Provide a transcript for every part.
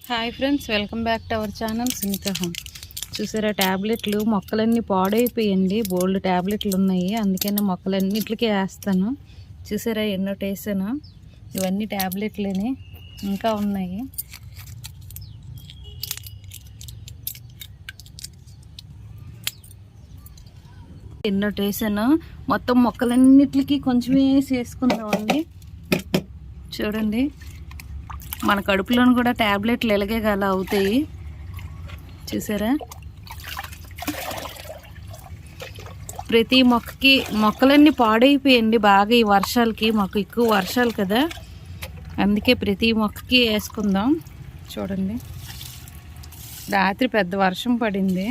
Hi friends, welcome back to our channel Sunitha home. చూసారా, ట్యాబ్లెట్లు మొక్కలన్నీ పాడైపోయండి. బోల్డ్ ట్యాబ్లెట్లు ఉన్నాయి, అందుకనే మొక్కలన్నిటికీ వేస్తాను. చూసారా ఎన్నోటి వేసాను. ఇవన్నీ ట్యాబ్లెట్లేనే, ఇంకా ఉన్నాయి. ఎన్నోటి వేసాను. మొత్తం మొక్కలన్నిటికీ కొంచెం వేసుకుందామండి. చూడండి, మన కడుపులోను కూడా ట్యాబ్లెట్లు ఎలాగే అలా అవుతాయి. చూసారా, ప్రతి మొక్కలన్నీ పాడైపోయండి బాగా. ఈ వర్షాలకి మాకు ఎక్కువ వర్షాలు కదా, అందుకే ప్రతి మొక్కకి వేసుకుందాం. చూడండి, రాత్రి పెద్ద వర్షం పడింది.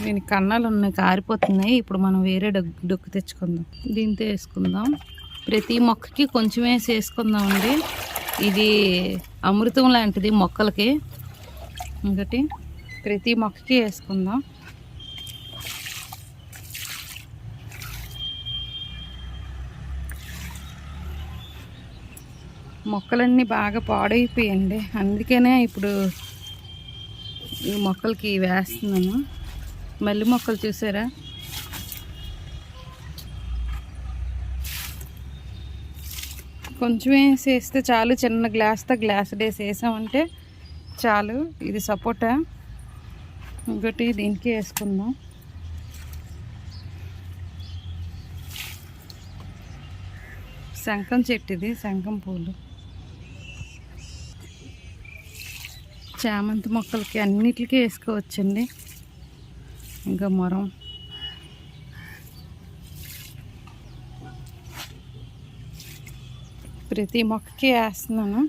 దీనికి కన్నాలు ఉన్నాయి, కారిపోతున్నాయి. ఇప్పుడు మనం వేరే డొక్కు తెచ్చుకుందాం, దీంతో వేసుకుందాం. ప్రతి మొక్కకి కొంచెం వేసుకుందామండి. ఇది అమృతం లాంటిది మొక్కలకి. ఇంకటి ప్రతి మొక్కకి వేసుకుందాం. మొక్కలన్నీ బాగా పాడైపోయండి, అందుకనే ఇప్పుడు ఈ మొక్కలకి వేస్తున్నాను. మల్లి మొక్కలు చూసారా, కొంచెం వేస్తే చాలు. చిన్న గ్లాస్తో గ్లాస్ వేసామంటే చాలు. ఇది సపోటా, ఇంకోటి దీనికి వేసుకుందాం. శంఖం చెట్టు ఇది, శంఖం పూలు. చామంతి మొక్కలకి అన్నిటికీ వేసుకోవచ్చండి. ఇంకా మొరం, ప్రతి మొక్కకి వేస్తున్నాను.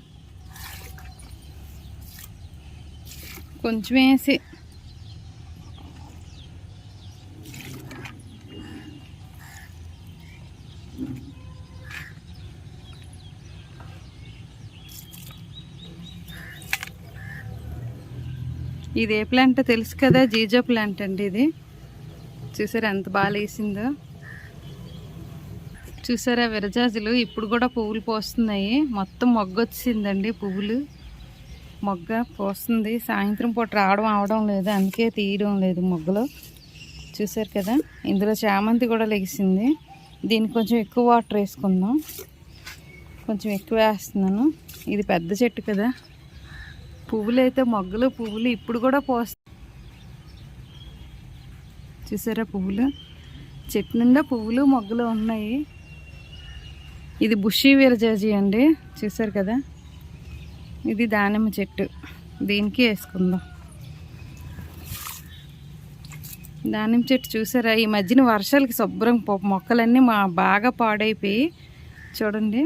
కొంచెం వేసి ఇది ఏ ప్లాంట్ తెలుసు కదా, జీజో ప్లాంట్ అండి ఇది. చూసారా ఎంత బాగా వేసిందో. చూసారా విరజాజులు ఇప్పుడు కూడా పువ్వులు పోస్తున్నాయి. మొత్తం మొగ్గ వచ్చిందండి, పువ్వులు మొగ్గ పోస్తుంది. సాయంత్రం పూట అవడం లేదు, అందుకే తీయడం లేదు మొగ్గలు. చూసారు కదా, ఇందులో చామంతి కూడా లెగిసింది. దీనికి కొంచెం ఎక్కువ వాటర్ వేసుకుందాం. కొంచెం ఎక్కువ వేస్తున్నాను. ఇది పెద్ద చెట్టు కదా, పువ్వులు అయితే పువ్వులు ఇప్పుడు కూడా పోస్తాయి. చూసారా, పువ్వులు చెట్టు నిండా పువ్వులు మొగ్గలు ఉన్నాయి. ఇది బుషీ విరజాజి అండి, చూసారు కదా. ఇది దానిమ్మ చెట్టు, దీనికి వేసుకుందాం. దానిమ్మ చెట్టు చూసారా, ఈ మధ్యన వర్షాలకి శుభ్రం మొక్కలన్నీ బాగా పాడైపోయి. చూడండి.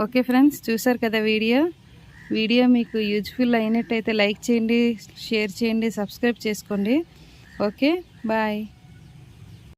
ఓకే ఫ్రెండ్స్, చూసారు కదా వీడియో మీకు యూజ్ఫుల్ అయినట్టయితే లైక్ చేయండి, షేర్ చేయండి, సబ్స్క్రైబ్ చేసుకోండి. Okay, bye.